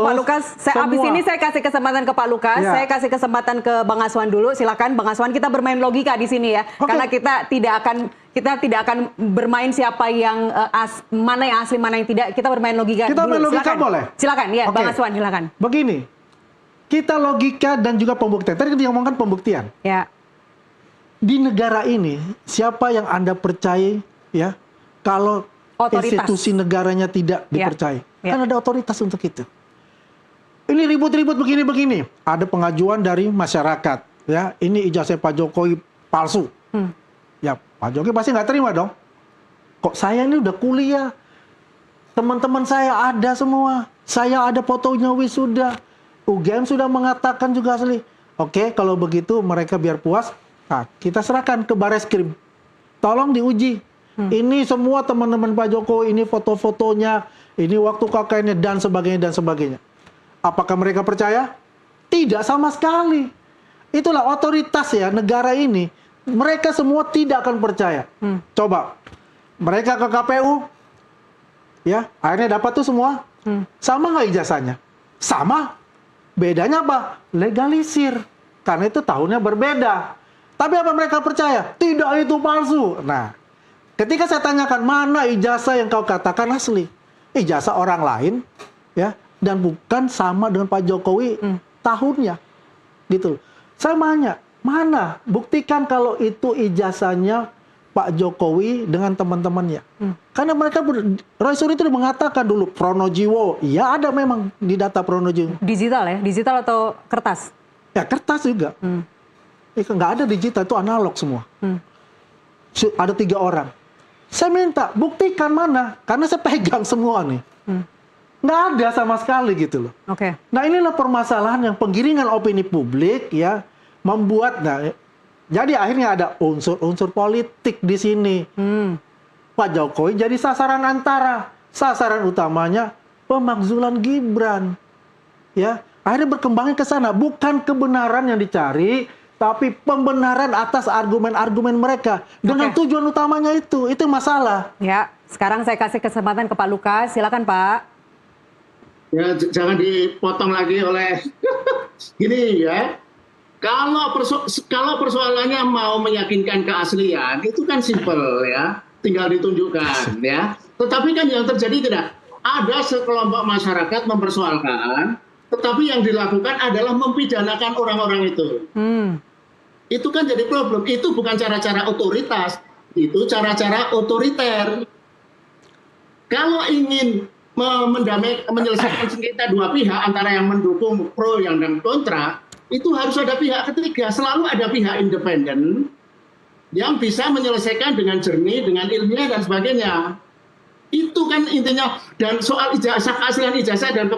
Pak Lukas. Abis ini saya kasih kesempatan ke Pak Lukas. Ya. Saya kasih kesempatan ke Bang Aswan dulu. Silakan Bang Aswan, kita bermain logika di sini ya. Karena kita tidak akan bermain siapa yang mana yang asli, mana yang tidak. Kita bermain logika Kita dulu. main logika Silakan. boleh? Silakan ya, Bang Aswan, silakan. Begini. Kita logika dan juga pembuktian. Tadi kita ngomongkan pembuktian. Ya. Di negara ini, siapa yang Anda percaya ya kalau Otoritas. institusi negaranya tidak dipercaya? Ya. Kan ada otoritas untuk itu. Ini ribut-ribut begini-begini. Ada pengajuan dari masyarakat. Ya, ini ijazah Pak Jokowi palsu. Ya, Pak Jokowi pasti nggak terima dong. Kok saya ini udah kuliah, teman-teman saya ada semua. Saya ada fotonya wisuda. UGM sudah mengatakan juga asli. Oke, kalau begitu mereka biar puas. Nah, kita serahkan ke Bareskrim. Tolong diuji. Ini semua teman-teman Pak Jokowi, ini foto-fotonya, ini waktu KKN-nya, dan sebagainya, dan sebagainya. Apakah mereka percaya? Tidak sama sekali. Itulah otoritas ya, negara ini. Mereka semua tidak akan percaya. Coba, mereka ke KPU, ya, akhirnya dapat tuh semua. Sama nggak ijazahnya? Sama. Bedanya apa? Legalisir. Karena itu tahunnya berbeda. Tapi apa mereka percaya? Tidak, itu palsu. Nah, ketika saya tanyakan mana ijazah yang kau katakan asli? Ijazah orang lain, ya, dan bukan sama dengan Pak Jokowi tahunnya, gitu. Saya tanya, mana? Buktikan kalau itu ijazahnya Pak Jokowi dengan teman-temannya. Karena mereka, Roy Suryo itu mengatakan dulu Pronojiwo, ya ada memang di data Pronojiwo. Digital ya? Digital atau kertas? Ya kertas juga. Nggak ada digital, itu analog semua. Ada 3 orang. Saya minta, buktikan mana. Karena saya pegang semua nih. Nggak ada sama sekali gitu loh. Nah inilah permasalahan yang penggiringan opini publik ya membuat. Nah, jadi akhirnya ada unsur-unsur politik di sini. Pak Jokowi jadi sasaran antara. Sasaran utamanya pemakzulan Gibran. Ya, akhirnya berkembangnya ke sana. Bukan kebenaran yang dicari, tapi pembenaran atas argumen-argumen mereka dengan tujuan utamanya itu masalah. Ya, sekarang saya kasih kesempatan ke Pak Lukas, silakan Pak. Ya, jangan dipotong lagi oleh gini ya. Kalau persoalannya mau meyakinkan keaslian itu kan simpel ya, tinggal ditunjukkan ya. Tetapi kan yang terjadi tidak ada sekelompok masyarakat mempersoalkan. Tetapi yang dilakukan adalah mempidanakan orang-orang itu. Itu kan jadi problem. Itu bukan cara-cara otoritas. Itu cara-cara otoriter. Kalau ingin menyelesaikan sengketa dua pihak, antara yang mendukung pro yang dan kontra, itu harus ada pihak ketiga. Selalu ada pihak independen yang bisa menyelesaikan dengan jernih, dengan ilmiah, dan sebagainya. Itu kan intinya. Dan soal ijazah, keaslian ijazah dan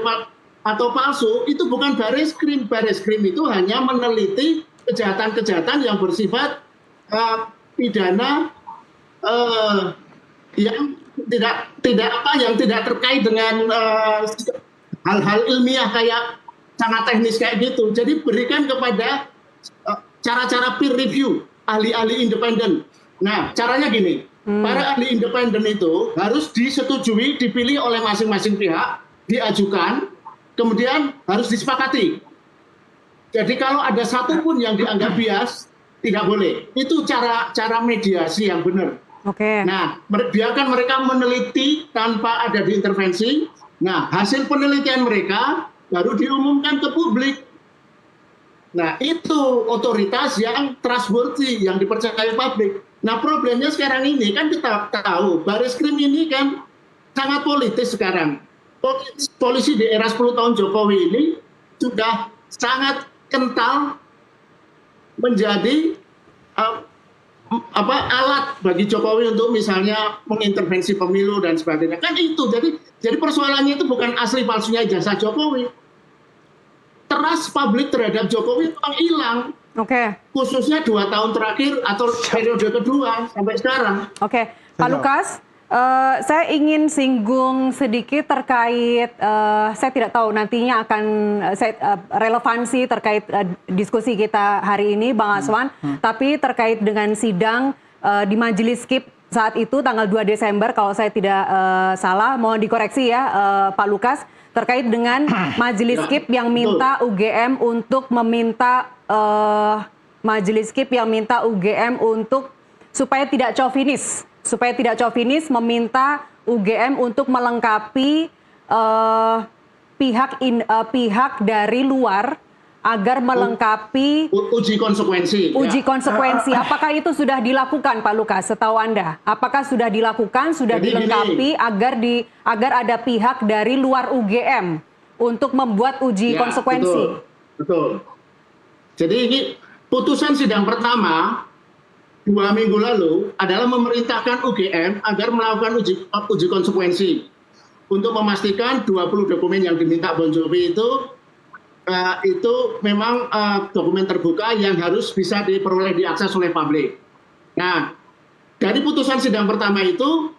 atau palsu itu bukan Bareskrim. Bareskrim itu hanya meneliti kejahatan-kejahatan yang bersifat pidana yang tidak terkait dengan hal-hal ilmiah kayak sangat teknis kayak gitu. Jadi berikan kepada cara-cara peer review, ahli-ahli independen. Nah, caranya gini, para ahli independen itu harus disetujui, dipilih oleh masing-masing pihak, diajukan, kemudian harus disepakati. Jadi kalau ada satu pun yang dianggap bias, tidak boleh. Itu cara mediasi yang benar. Nah, biarkan mereka meneliti tanpa ada diintervensi. Nah, hasil penelitian mereka baru diumumkan ke publik. Nah, itu otoritas yang trustworthy, yang dipercayai publik. Nah, problemnya sekarang ini kan kita tahu, Bareskrim ini kan sangat politis sekarang. Polisi di era 10 tahun Jokowi ini sudah sangat kental menjadi alat bagi Jokowi untuk misalnya mengintervensi pemilu dan sebagainya. Kan itu. Jadi persoalannya itu bukan asli palsunya ijazah Jokowi. Trust publik terhadap Jokowi memang hilang. Khususnya 2 tahun terakhir atau periode kedua sampai sekarang. Pak Lukas, saya ingin singgung sedikit terkait, saya tidak tahu nantinya akan relevansi terkait diskusi kita hari ini, Bang Aswan, tapi terkait dengan sidang di Majelis KIP saat itu tanggal 2 Desember, kalau saya tidak salah, mohon dikoreksi ya Pak Lukas, terkait dengan Majelis Ya, KIP yang minta UGM untuk meminta Majelis KIP yang minta UGM untuk supaya tidak chauvinis meminta UGM untuk melengkapi pihak dari luar agar melengkapi uji konsekuensi. uji Ya. konsekuensi. Apakah itu sudah dilakukan, Pak Lukas? Setahu Anda, apakah sudah dilakukan, sudah Jadi dilengkapi agar ada pihak dari luar UGM untuk membuat uji Ya, konsekuensi? Betul. Jadi ini putusan sidang pertama 2 minggu lalu adalah memerintahkan UGM agar melakukan uji konsekuensi untuk memastikan 20 dokumen yang diminta Bon Jovi itu memang dokumen terbuka yang harus bisa diperoleh, diakses oleh publik. Nah, dari putusan sidang pertama itu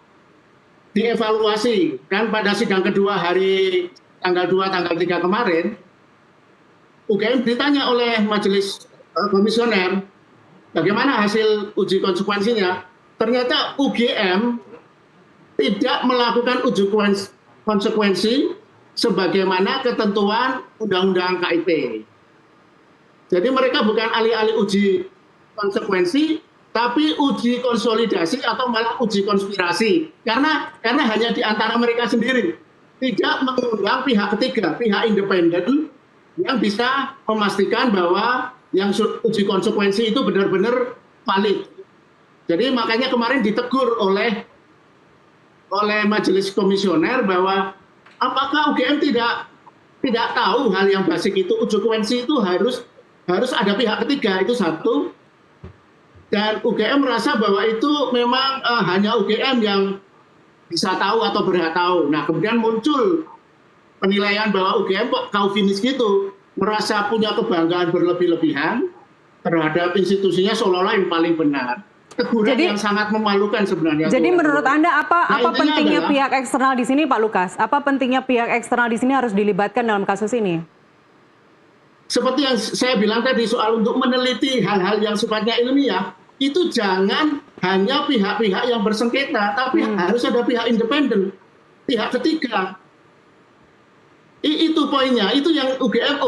dievaluasi kan pada sidang kedua hari tanggal 2, tanggal 3 kemarin, UGM ditanya oleh majelis komisioner bagaimana hasil uji konsekuensinya. Ternyata UGM tidak melakukan uji konsekuensi sebagaimana ketentuan Undang-Undang KIP. Jadi mereka bukan alih-alih uji konsekuensi, tapi uji konsolidasi atau malah uji konspirasi. Karena hanya di antara mereka sendiri. Tidak mengundang pihak ketiga, pihak independen yang bisa memastikan bahwa yang uji konsekuensi itu benar-benar valid. Jadi makanya kemarin ditegur oleh majelis komisioner bahwa apakah UGM tidak tahu hal yang basic itu, uji konsekuensi itu harus ada pihak ketiga, itu satu. Dan UGM merasa bahwa itu memang hanya UGM yang bisa tahu atau berhak tahu. Nah, kemudian muncul penilaian bahwa UGM kok chauvinis gitu, merasa punya kebanggaan berlebih-lebihan terhadap institusinya seolah-olah yang paling benar. Teguran yang sangat memalukan sebenarnya. Jadi menurut Anda apa pentingnya adalah, pihak eksternal di sini, Pak Lukas? Apa pentingnya pihak eksternal di sini harus dilibatkan dalam kasus ini? Seperti yang saya bilang tadi, soal untuk meneliti hal-hal yang sifatnya ilmiah, itu jangan hanya pihak-pihak yang bersengketa, tapi harus ada pihak independen, pihak ketiga. Itu poinnya, itu yang UGM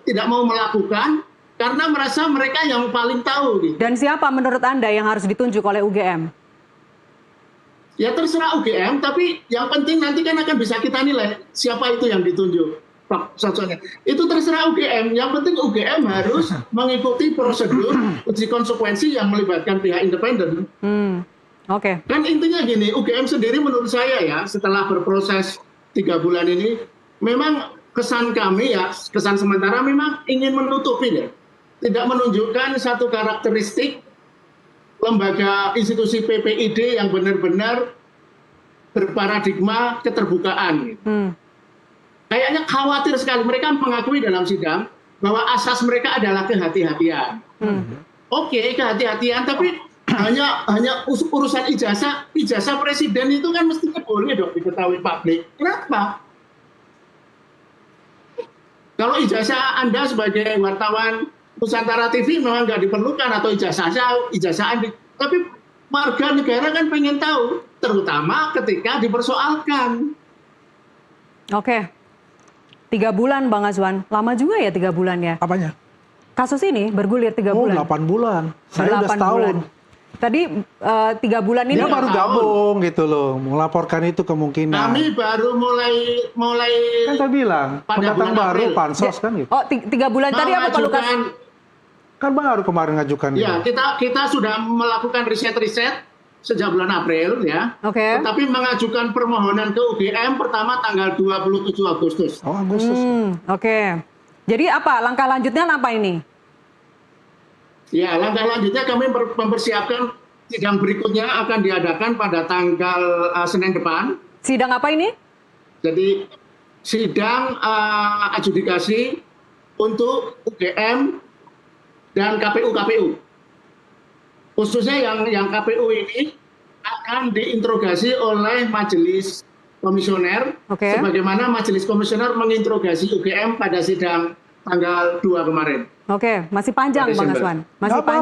tidak mau melakukan karena merasa mereka yang paling tahu. Gitu. Dan siapa menurut Anda yang harus ditunjuk oleh UGM? Ya terserah UGM, tapi yang penting nanti kan akan bisa kita nilai siapa itu yang ditunjuk. Sosoknya. Itu terserah UGM, yang penting UGM harus mengikuti prosedur uji konsekuensi yang melibatkan pihak independen. Oke. Kan intinya gini, UGM sendiri menurut saya ya, setelah berproses 3 bulan ini, memang kesan kami ya, kesan sementara memang ingin menutupi ya. Tidak menunjukkan satu karakteristik lembaga institusi PPID yang benar-benar berparadigma keterbukaan. Kayaknya khawatir sekali, mereka mengakui dalam sidang bahwa asas mereka adalah kehati-hatian. Oke, kehati-hatian, tapi hanya urusan ijazah presiden itu kan mestinya boleh dong diketahui publik. Kenapa? Kalau ijazah Anda sebagai wartawan Nusantara TV memang nggak diperlukan, atau ijazah Anda, tapi warga negara kan pengen tahu, terutama ketika dipersoalkan. Oke. 3 bulan, Bang Azwan. Lama juga ya 3 bulan ya? Apanya? Kasus ini bergulir 3 bulan. 8 bulan. Saya udah 8 setahun. bulan. Tadi 3 bulan ini Dia baru gabung gitu loh, melaporkan itu kemungkinan. Kami baru mulai Kan saya bilang, pada pendatang bulan baru, April. pansos kan gitu. Oh, 3 bulan tadi apa Pak Lukas? Kan baru kemarin ngajukan Ya, gitu. kita sudah melakukan riset sejak bulan April ya. Oke. Tetapi mengajukan permohonan ke UGM pertama tanggal 27 Agustus. Oh, Agustus. Oke. Jadi apa langkah lanjutnya apa ini? Ya, langkah lanjutnya kami mempersiapkan sidang berikutnya akan diadakan pada tanggal Senin depan. Sidang apa ini? Jadi sidang adjudikasi untuk UGM dan KPU. Khususnya yang KPU ini akan diinterogasi oleh majelis komisioner, sebagaimana majelis komisioner menginterogasi UGM pada sidang tanggal 2 kemarin. Oke, masih panjang Bang Azwan. Masih panjang.